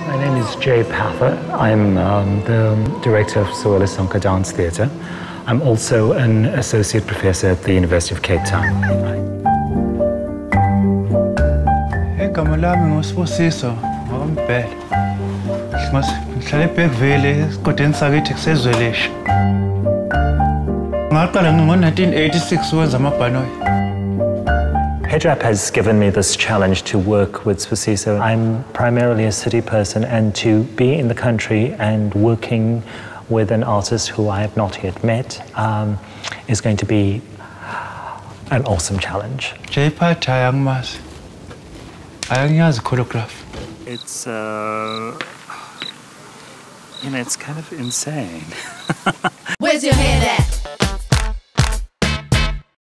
My name is Jay Pather. I'm the director of Soela Sonka Dance Theatre. I'm also an associate professor at the University of Cape Town. Igama lami nguSibusiso ngoMbhele. Ngihlala eBhekville esigodini sakithi kusezwelisha. Ngaqala ngo-1986 ukwenza amabhanoyi. HEDRAP has given me this challenge to work with Spusiso. I'm primarily a city person, and to be in the country and working with an artist who I have not yet met is going to be an awesome challenge. Jay Pather ayangmazi. Ayangiyazi choreography. It's it's kind of insane. Where's your head at?